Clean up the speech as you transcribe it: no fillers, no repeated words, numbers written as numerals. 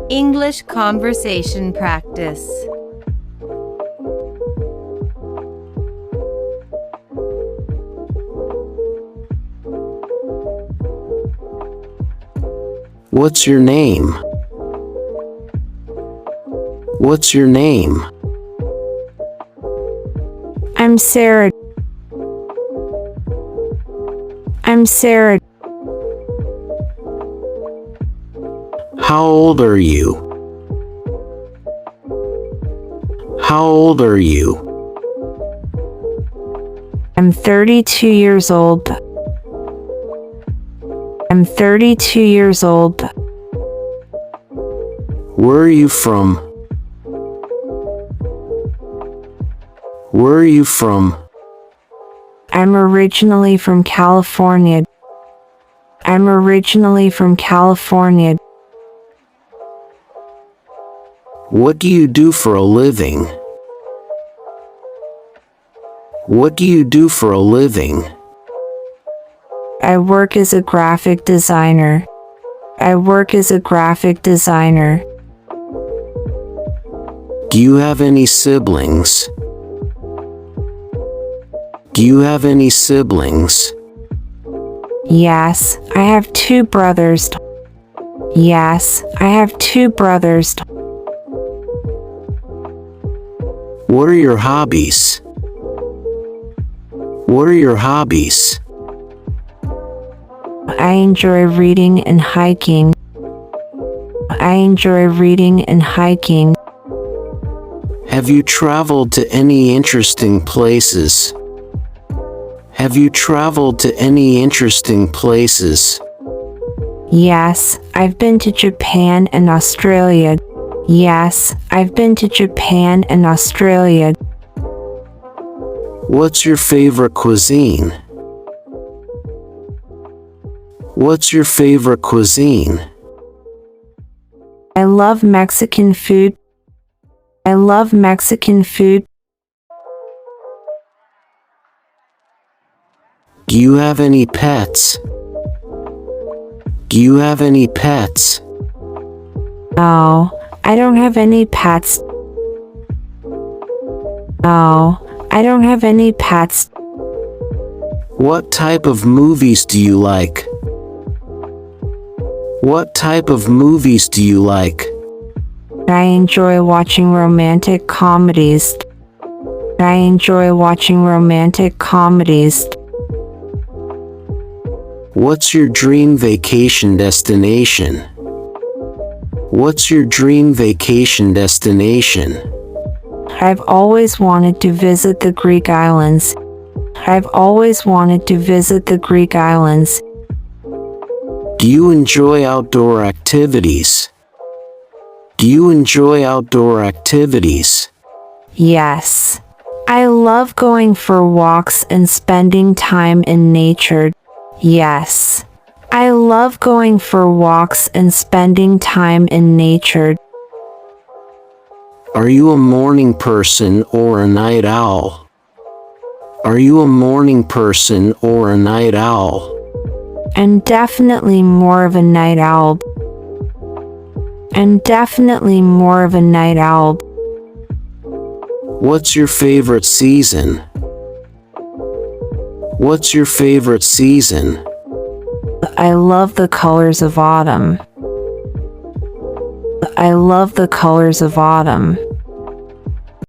English conversation practice. What's your name? What's your name? I'm Sarah. I'm Sarah. How old are you? How old are you? I'm 32 years old. I'm 32 years old. Where are you from? Where are you from? I'm originally from California. I'm originally from California. What do you do for a living? What do you do for a living? I work as a graphic designer. I work as a graphic designer. Do you have any siblings? Do you have any siblings? Yes, I have 2 brothers. Yes, I have 2 brothers. What are your hobbies? What are your hobbies? I enjoy reading and hiking. I enjoy reading and hiking. Have you traveled to any interesting places? Have you traveled to any interesting places? Yes, I've been to Japan and Australia. Yes, I've been to Japan and Australia. What's your favorite cuisine? What's your favorite cuisine? I love Mexican food. I love Mexican food. Do you have any pets? Do you have any pets? No, I don't have any pets. No, I don't have any pets. What type of movies do you like? What type of movies do you like? I enjoy watching romantic comedies. I enjoy watching romantic comedies. What's your dream vacation destination? What's your dream vacation destination? I've always wanted to visit the Greek islands. I've always wanted to visit the Greek islands. Do you enjoy outdoor activities? Do you enjoy outdoor activities? Yes. I love going for walks and spending time in nature. Yes. I love going for walks and spending time in nature. Are you a morning person or a night owl? Are you a morning person or a night owl? I'm definitely more of a night owl. I'm definitely more of a night owl. What's your favorite season? What's your favorite season? I love the colors of autumn. I love the colors of autumn.